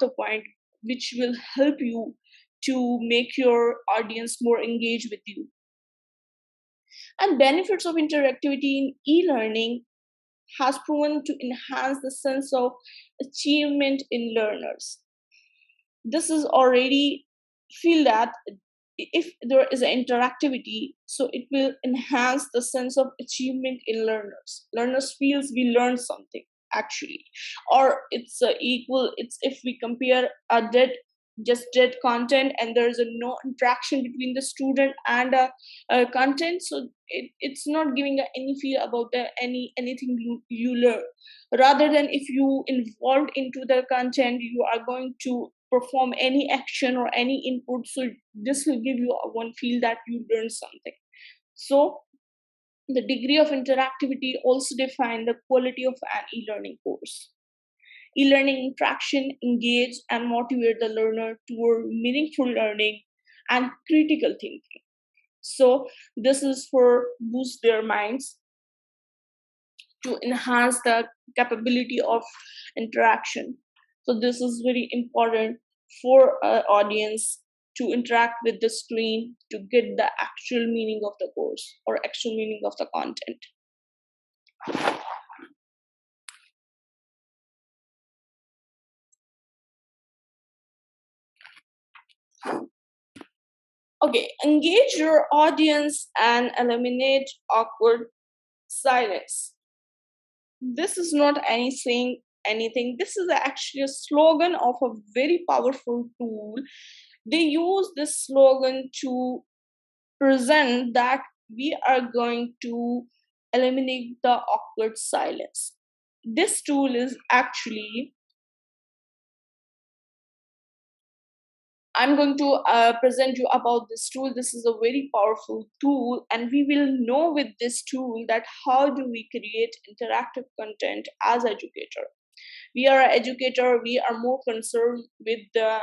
the point which will help you to make your audience more engaged with you. And benefits of interactivity in e-learning has proven to enhance the sense of achievement in learners. This is already feel that if there is an interactivity, so it will enhance the sense of achievement in learners feels we learned something actually, or it's equal, it's if we compare a dead content and there is a no interaction between the student and content, so it's not giving any feel about anything you learn. Rather than if you involved into the content, you are going to perform any action or any input, so this will give you one feel that you learned something. So the degree of interactivity also define the quality of an e-learning course. E-learning interaction engage and motivate the learner toward meaningful learning and critical thinking. So this is for boost their minds, to enhance the capability of interaction. So this is very important for audience to interact with the screen to get the actual meaning of the course or actual meaning of the content. Okay, engage your audience and eliminate awkward silence. This is not anything. This is actually a slogan of a very powerful tool. They use this slogan to present that we are going to eliminate the awkward silence. This tool is actually, I'm going to present you about this tool. This is a very powerful tool, and we will know with this tool that how do we create interactive content as educator. We are an educator, we are more concerned with the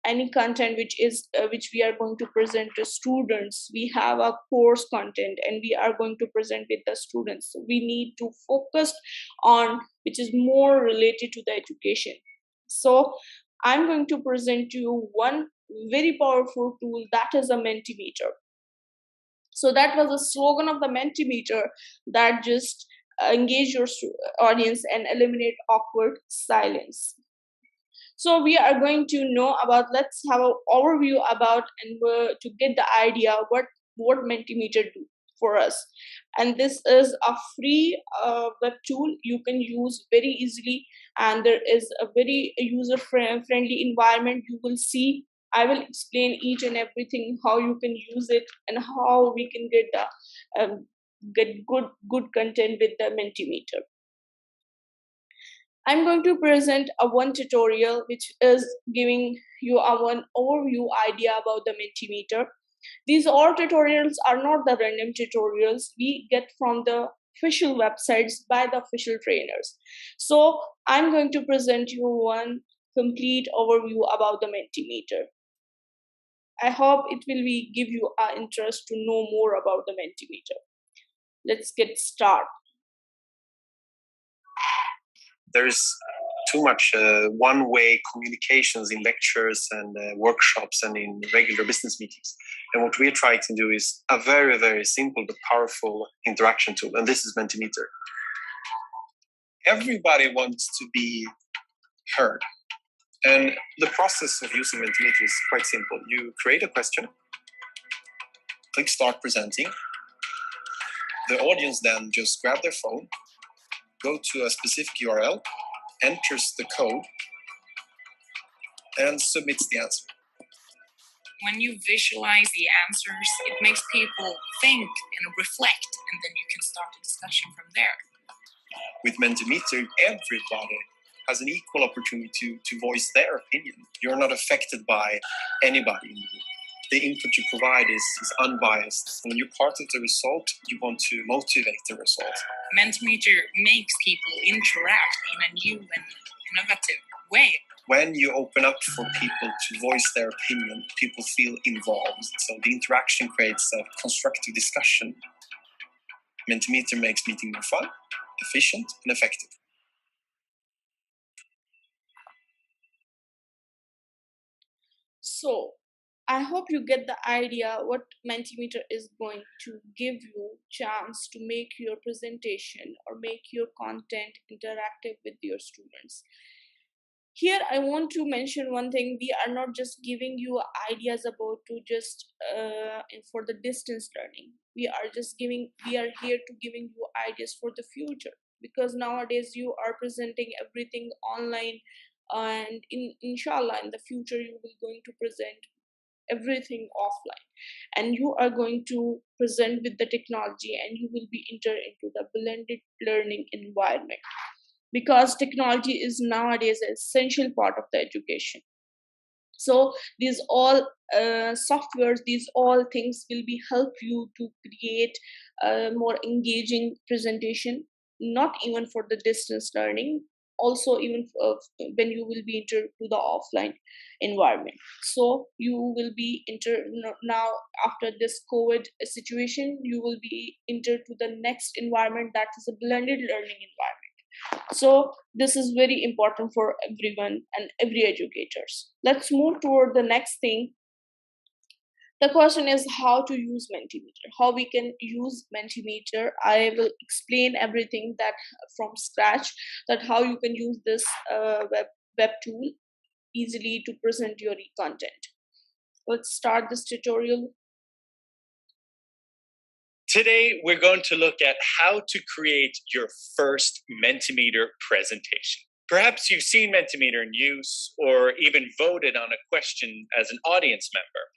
any content which we are going to present to students. We have a course content and we are going to present with the students, so we need to focus on which is more related to the education. So I'm going to present you one very powerful tool, that is a Mentimeter. So that was a slogan of the Mentimeter, that just engage your audience and eliminate awkward silence. So we are going to know about, let's have an overview about and to get the idea what Mentimeter do for us. And this is a free web tool you can use very easily, and there is a very user friendly environment. You will see, I will explain each and everything how you can use it and how we can get the get good content with the Mentimeter. I'm going to present a one tutorial which is giving you a one overview idea about the Mentimeter. These all tutorials are not the random tutorials we get from the official websites by the official trainers. So I'm going to present you one complete overview about the Mentimeter. I hope it will give you an interest to know more about the Mentimeter. Let's get started. There's too much one-way communications in lectures and workshops and in regular business meetings. And what we're trying to do is a very, very simple but powerful interaction tool. And this is Mentimeter. Everybody wants to be heard. And the process of using Mentimeter is quite simple. You create a question, click Start Presenting. The audience then just grab their phone, go to a specific URL, enters the code, and submits the answer. When you visualize the answers, it makes people think and reflect, and then you can start a discussion from there. With Mentimeter, everybody has an equal opportunity to voice their opinion. You're not affected by anybody in the room. The input you provide is unbiased. When you're part of the result, you want to motivate the result. Mentimeter makes people interact in a new and innovative way. When you open up for people to voice their opinion, people feel involved. So the interaction creates a constructive discussion. Mentimeter makes meeting more fun, efficient, and effective. So I hope you get the idea what Mentimeter is going to give you chance to make your presentation or make your content interactive with your students. Here I want to mention one thing: we are not just giving you ideas about to just for the distance learning. We are here to giving you ideas for the future, because nowadays you are presenting everything online, and inshallah in the future you will going to present everything offline, and you are going to present with the technology, and you will be enter into the blended learning environment, because technology is nowadays an essential part of the education. So these all softwares, these all things will be help you to create a more engaging presentation, not even for the distance learning, also even when you will be enter to the offline environment. So you will be now, after this COVID situation, you will be enter to the next environment, that is a blended learning environment. So this is very important for everyone and every educators. Let's move toward the next thing. The question is how to use Mentimeter, how we can use Mentimeter. I will explain everything that from scratch, that how you can use this web tool easily to present your content. Let's start this tutorial. Today, we're going to look at how to create your first Mentimeter presentation. Perhaps you've seen Mentimeter in use or even voted on a question as an audience member.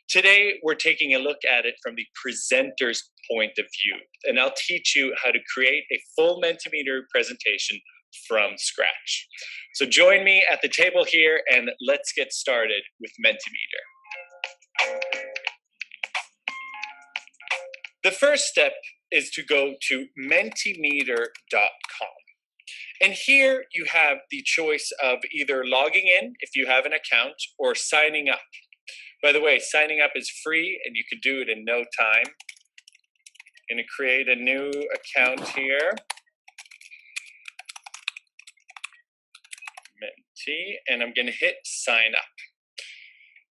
Today, we're taking a look at it from the presenter's point of view, and I'll teach you how to create a full Mentimeter presentation from scratch. So join me at the table here and let's get started with Mentimeter. The first step is to go to mentimeter.com. And here you have the choice of either logging in if you have an account or signing up. By the way, signing up is free and you can do it in no time. I'm going to create a new account here. Menti, and I'm going to hit sign up.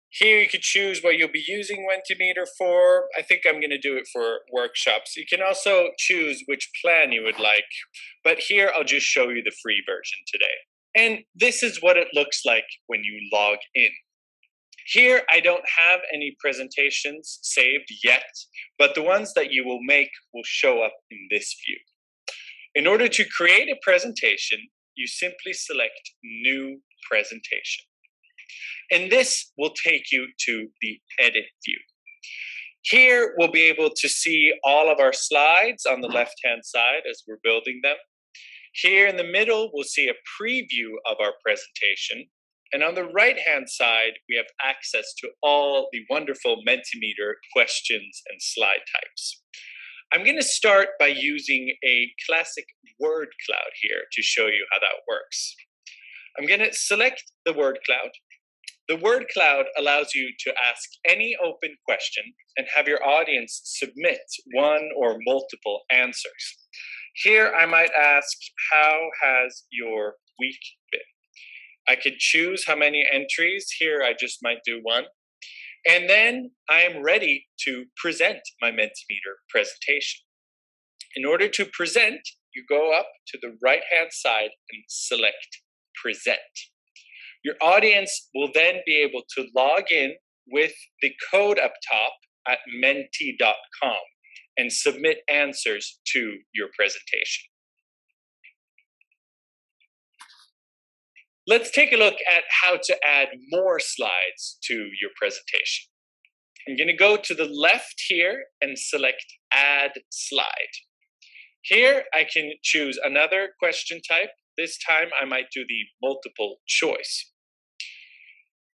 Here you can choose what you'll be using Mentimeter for. I think I'm going to do it for workshops. You can also choose which plan you would like, but here I'll just show you the free version today. And this is what it looks like when you log in. Here I don't have any presentations saved yet, but the ones that you will make will show up in this view. In order to create a presentation, you simply select New Presentation. And this will take you to the edit view. Here we'll be able to see all of our slides on the left-hand side as we're building them. Here in the middle, we'll see a preview of our presentation. And on the right-hand side, we have access to all the wonderful Mentimeter questions and slide types. I'm going to start by using a classic word cloud here to show you how that works. I'm going to select the word cloud. The word cloud allows you to ask any open question and have your audience submit one or multiple answers. Here I might ask, how has your week been? I could choose how many entries. Here I just might do one. And then I am ready to present my Mentimeter presentation. In order to present, you go up to the right-hand side and select Present. Your audience will then be able to log in with the code up top at menti.com and submit answers to your presentation. Let's take a look at how to add more slides to your presentation. I'm going to go to the left here and select Add Slide. Here I can choose another question type. This time I might do the multiple choice.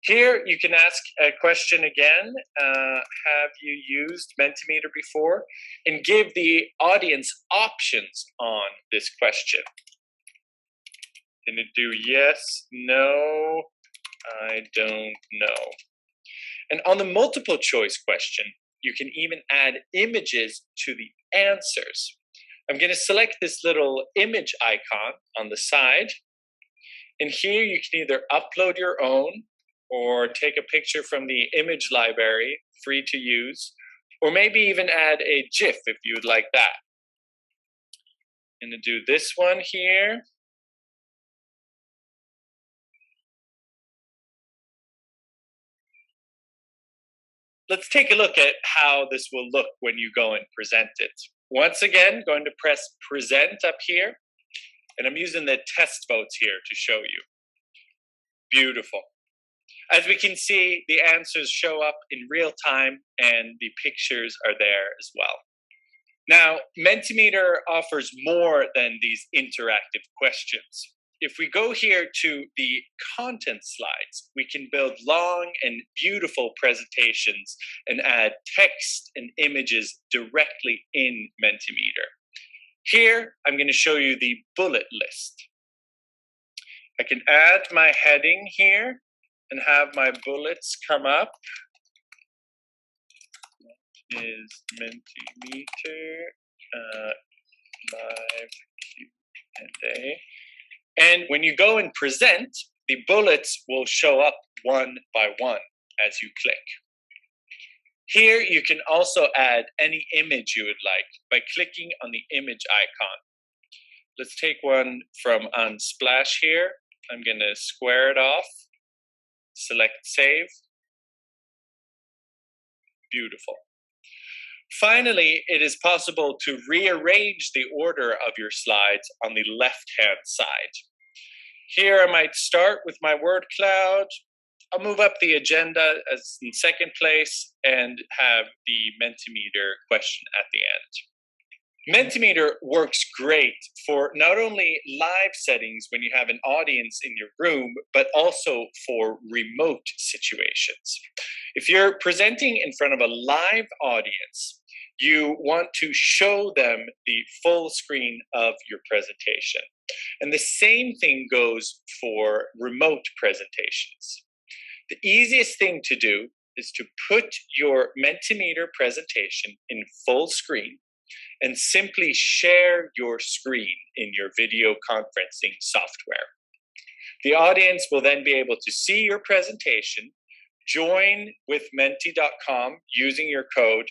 Here you can ask a question again, have you used Mentimeter before? And give the audience options on this question. Can it do yes, no, I don't know. And on the multiple choice question, you can even add images to the answers. I'm going to select this little image icon on the side. And here you can either upload your own, or take a picture from the image library, free to use, or maybe even add a GIF if you would like that. I'm going to do this one here. Let's take a look at how this will look when you go and present it. Once again, going to press present up here, and I'm using the test votes here to show you. Beautiful. As we can see, the answers show up in real time and the pictures are there as well. Now, Mentimeter offers more than these interactive questions. If we go here to the content slides, we can build long and beautiful presentations and add text and images directly in Mentimeter. Here, I'm going to show you the bullet list. I can add my heading here and have my bullets come up. Is Mentimeter live Q&A. And when you go and present, the bullets will show up one by one as you click. Here you can also add any image you would like by clicking on the image icon. Let's take one from Unsplash here. I'm going to square it off, select save. Beautiful. Finally, it is possible to rearrange the order of your slides on the left-hand side. Here I might start with my word cloud. I'll move up the agenda as in second place and have the Mentimeter question at the end. Mentimeter works great for not only live settings when you have an audience in your room, but also for remote situations. If you're presenting in front of a live audience, you want to show them the full screen of your presentation. And the same thing goes for remote presentations. The easiest thing to do is to put your Mentimeter presentation in full screen and simply share your screen in your video conferencing software. The audience will then be able to see your presentation, join with menti.com using your code,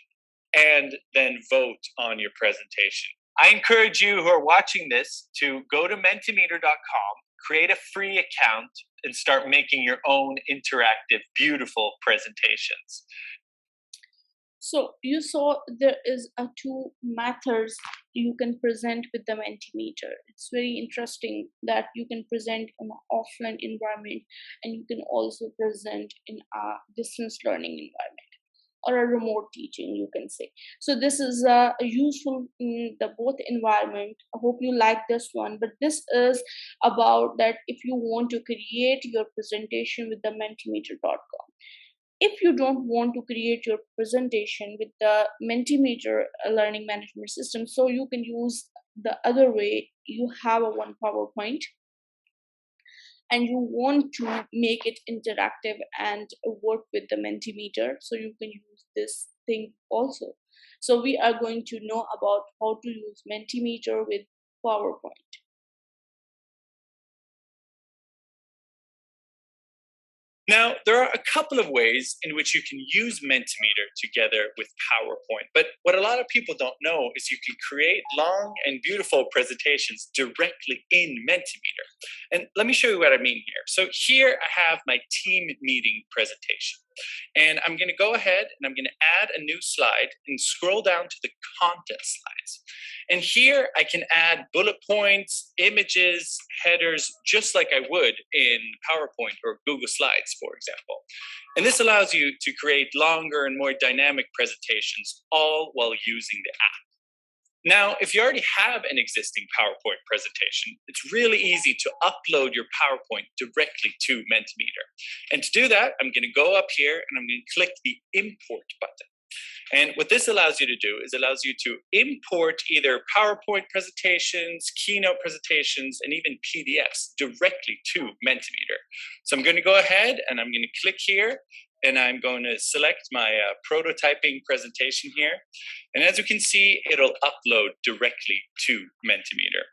and then vote on your presentation. I encourage you who are watching this to go to mentimeter.com, create a free account, and start making your own interactive, beautiful presentations. So you saw there is two methods you can present with the Mentimeter. It's very interesting that you can present in an offline environment and you can also present in a distance learning environment or a remote teaching, you can say. So this is useful in the both environment. I hope you like this one, but this is about that if you want to create your presentation with the mentimeter.com. If you don't want to create your presentation with the Mentimeter learning management system, so you can use the other way. You have a one PowerPoint and you want to make it interactive and work with the Mentimeter, so you can use this thing also. So we are going to know about how to use Mentimeter with PowerPoint. Now, there are a couple of ways in which you can use Mentimeter together with PowerPoint, but what a lot of people don't know is you can create long and beautiful presentations directly in Mentimeter. And let me show you what I mean here. So here I have my team meeting presentation. And I'm going to go ahead and I'm going to add a new slide and scroll down to the content slides. And here I can add bullet points, images, headers, just like I would in PowerPoint or Google Slides, for example. And this allows you to create longer and more dynamic presentations, all while using the app. Now, if you already have an existing PowerPoint presentation, it's really easy to upload your PowerPoint directly to Mentimeter. And to do that, I'm going to go up here and I'm going to click the Import button. And what this allows you to do is allows you to import either PowerPoint presentations, keynote presentations, and even PDFs directly to Mentimeter. So I'm going to go ahead and I'm going to click here and I'm going to select my prototyping presentation here. And as you can see, it'll upload directly to Mentimeter.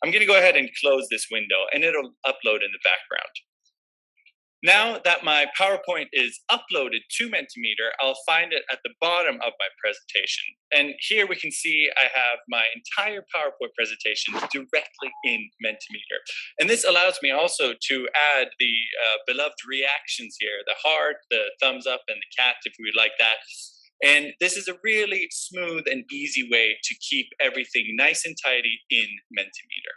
I'm going to go ahead and close this window and it'll upload in the background. Now that my PowerPoint is uploaded to Mentimeter, I'll find it at the bottom of my presentation. And here we can see I have my entire PowerPoint presentation directly in Mentimeter. And this allows me also to add the beloved reactions here, the heart, the thumbs up, and the cat if we would like that. And this is a really smooth and easy way to keep everything nice and tidy in Mentimeter.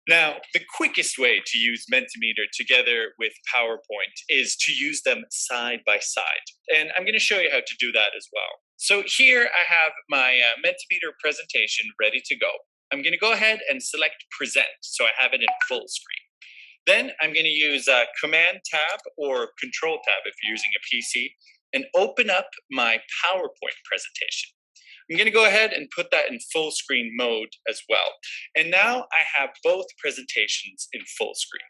Now, the quickest way to use Mentimeter together with PowerPoint is to use them side by side. And I'm going to show you how to do that as well. So here I have my Mentimeter presentation ready to go. I'm going to go ahead and select Present so I have it in full screen. Then I'm going to use Command Tab or Control Tab if you're using a PC and open up my PowerPoint presentation. I'm going to go ahead and put that in full screen mode as well. And now I have both presentations in full screen.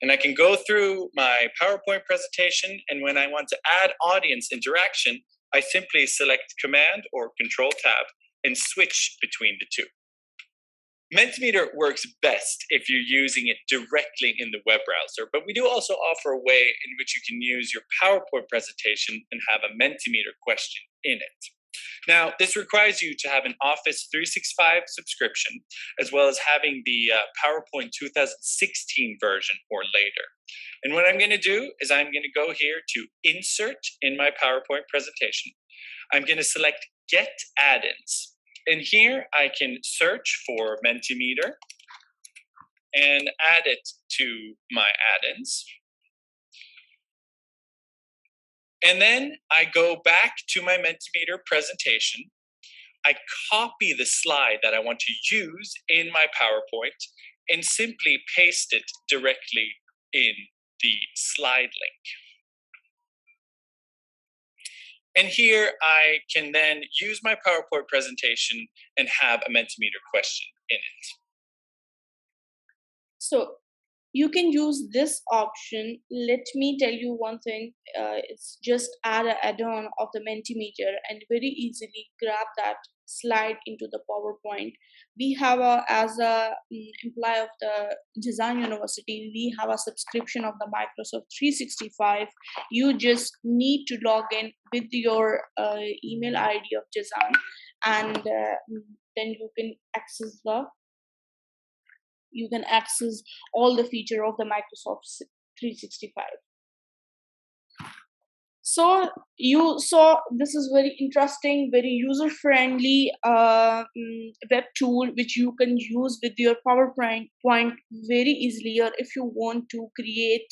And I can go through my PowerPoint presentation, and when I want to add audience interaction, I simply select Command or Control Tab and switch between the two. Mentimeter works best if you're using it directly in the web browser, but we do also offer a way in which you can use your PowerPoint presentation and have a Mentimeter question in it. Now, this requires you to have an Office 365 subscription, as well as having the PowerPoint 2016 version or later. And what I'm going to do is I'm going to go here to Insert in my PowerPoint presentation. I'm going to select Get Add-ins. And here I can search for Mentimeter and add it to my add-ins. And then I go back to my Mentimeter presentation. I copy the slide that I want to use in my PowerPoint and simply paste it directly in the slide link. And here I can then use my PowerPoint presentation and have a Mentimeter question in it. So you can use this option. Let me tell you one thing. It's just add an add-on of the Mentimeter and very easily grab that slide into the PowerPoint. We have as a employee of the Design University, we have a subscription of the Microsoft 365. You just need to log in with your email ID of Design, and then you can access all the feature of the Microsoft 365. So you saw this is very interesting, very user-friendly web tool which you can use with your PowerPoint very easily. Or if you want to create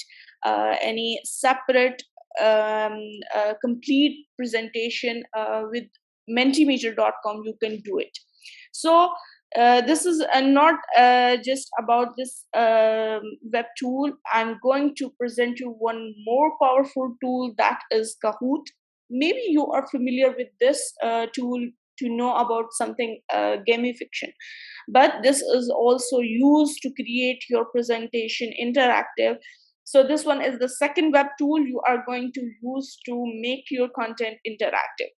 any separate complete presentation with Mentimeter.com, you can do it. So this is not just about this web tool. I'm going to present you one more powerful tool, that is Kahoot. Maybe you are familiar with this tool to know about something gamification, but this is also used to create your presentation interactive. So this one is the second web tool you are going to use to make your content interactive.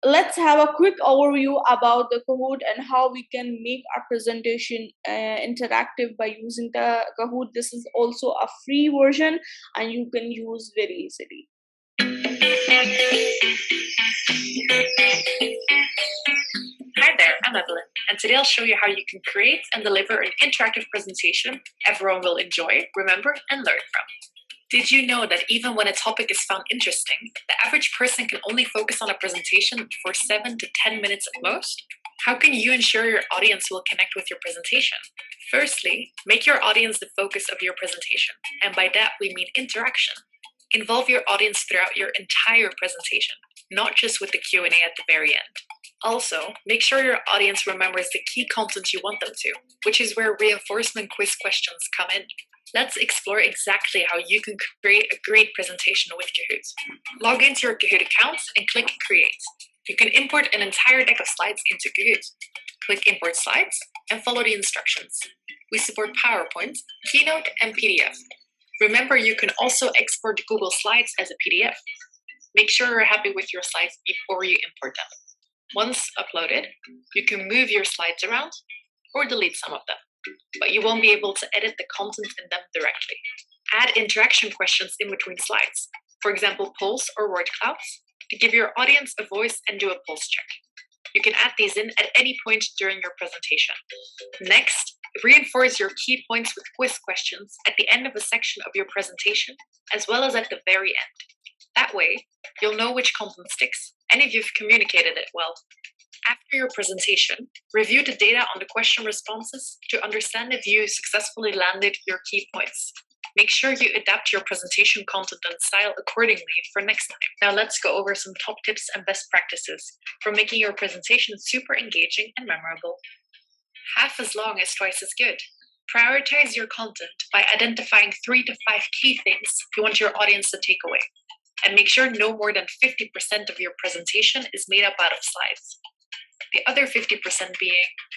Let's have a quick overview about the Kahoot and how we can make our presentation interactive by using the Kahoot. This is also a free version and you can use very easily. Hi there, I'm Evelyn, and today I'll show you how you can create and deliver an interactive presentation everyone will enjoy, remember, and learn from. Did you know that even when a topic is found interesting, the average person can only focus on a presentation for 7 to 10 minutes at most? How can you ensure your audience will connect with your presentation? Firstly, make your audience the focus of your presentation, and by that we mean interaction. Involve your audience throughout your entire presentation, not just with the Q&A at the very end. Also, make sure your audience remembers the key content you want them to, which is where reinforcement quiz questions come in. Let's explore exactly how you can create a great presentation with Kahoot. Log into your Kahoot account and click Create. You can import an entire deck of slides into Kahoot. Click Import Slides and follow the instructions. We support PowerPoint, Keynote, and PDF. Remember, you can also export Google Slides as a PDF. Make sure you're happy with your slides before you import them. Once uploaded, you can move your slides around or delete some of them. but you won't be able to edit the content in them directly. Add interaction questions in between slides, for example, polls or word clouds, to give your audience a voice and do a pulse check. You can add these in at any point during your presentation. Next, reinforce your key points with quiz questions at the end of a section of your presentation, as well as at the very end. That way, you'll know which content sticks and if you've communicated it well. After your presentation, review the data on the question responses to understand if you successfully landed your key points. Make sure you adapt your presentation content and style accordingly for next time. Now let's go over some top tips and best practices for making your presentation super engaging and memorable. Half as long is twice as good. Prioritize your content by identifying 3 to 5 key things you want your audience to take away. And make sure no more than 50% of your presentation is made up out of slides. The other 50% being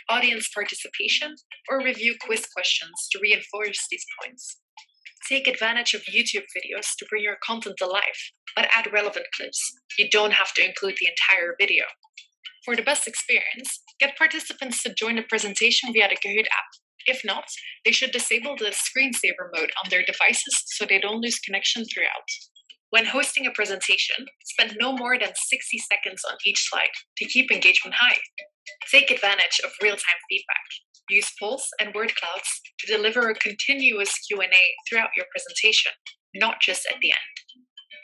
audience participation or review quiz questions to reinforce these points. Take advantage of YouTube videos to bring your content alive, but add relevant clips. You don't have to include the entire video. For the best experience, get participants to join the presentation via the Kahoot app. If not, they should disable the screensaver mode on their devices so they don't lose connection throughout. When hosting a presentation, spend no more than 60 seconds on each slide to keep engagement high. Take advantage of real-time feedback. Use polls and word clouds to deliver a continuous Q&A throughout your presentation, not just at the end.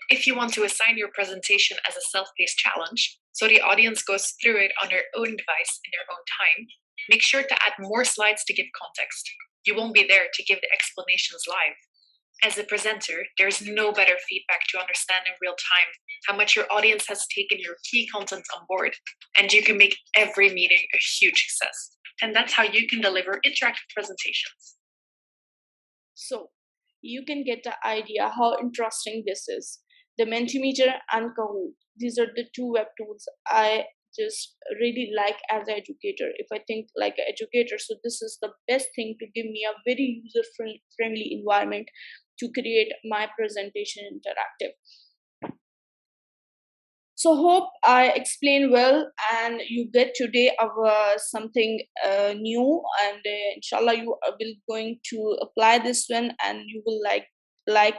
If you want to assign your presentation as a self-paced challenge, so the audience goes through it on their own device in their own time, make sure to add more slides to give context. You won't be there to give the explanations live. As a presenter, there's no better feedback to understand in real time how much your audience has taken your key content on board, and you can make every meeting a huge success. And that's how you can deliver interactive presentations. So you can get the idea how interesting this is. The Mentimeter and Kahoot, these are the two web tools I just really like as an educator. If I think like an educator, so this is the best thing to give me a very user friendly environment to create my presentation interactive. So hope I explained well and you get today of something new, and inshallah you will going to apply this one and you will like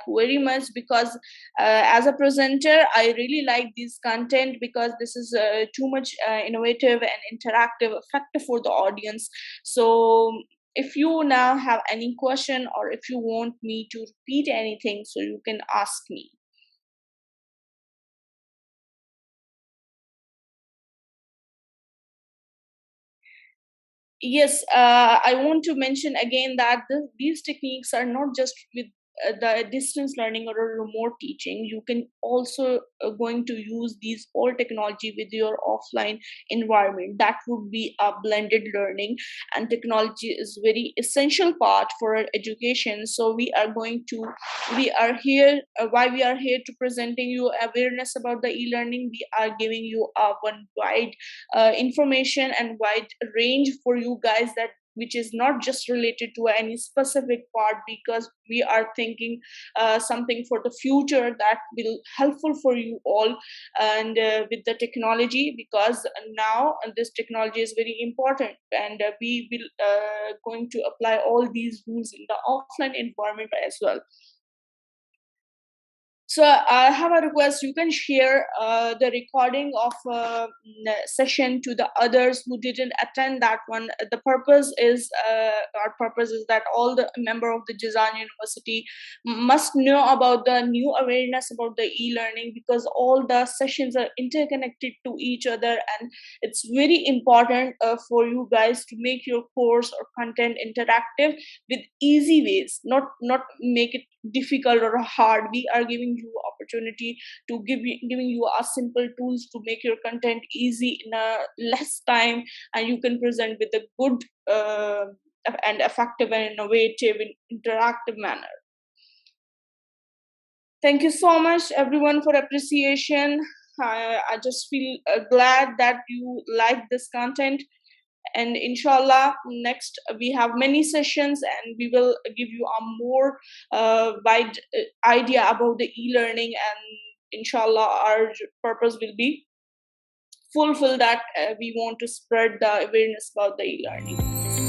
very much, because as a presenter I really like this content because this is too much innovative and interactive, effective for the audience. So if you now have any question or if you want me to repeat anything, so you can ask me. Yes, I want to mention again that these techniques are not just with the distance learning or a remote teaching. You can also going to use these all technology with your offline environment. That would be a blended learning, and technology is very essential part for our education. So we are here. Why we are here to presenting you awareness about the e-learning. We are giving you a one wide information and wide range for you guys, that which is not just related to any specific part, because we are thinking something for the future that will helpful for you all, and with the technology, because now this technology is very important, and we will going to apply all these rules in the offline environment as well. So I have a request. You can share the recording of session to the others who didn't attend that one. The purpose is our purpose is that all the member of the Jazan University must know about the new awareness about the e-learning, because all the sessions are interconnected to each other, and it's very important for you guys to make your course or content interactive with easy ways, not make it difficult or hard. We are giving you opportunity to giving you a simple tools to make your content easy in a less time, and you can present with a good and effective and innovative and interactive manner. Thank you so much everyone for appreciation. I just feel glad that you like this content, and inshallah next we have many sessions and we will give you a more wide idea about the e-learning, and inshallah our purpose will be fulfilled, that we want to spread the awareness about the e-learning.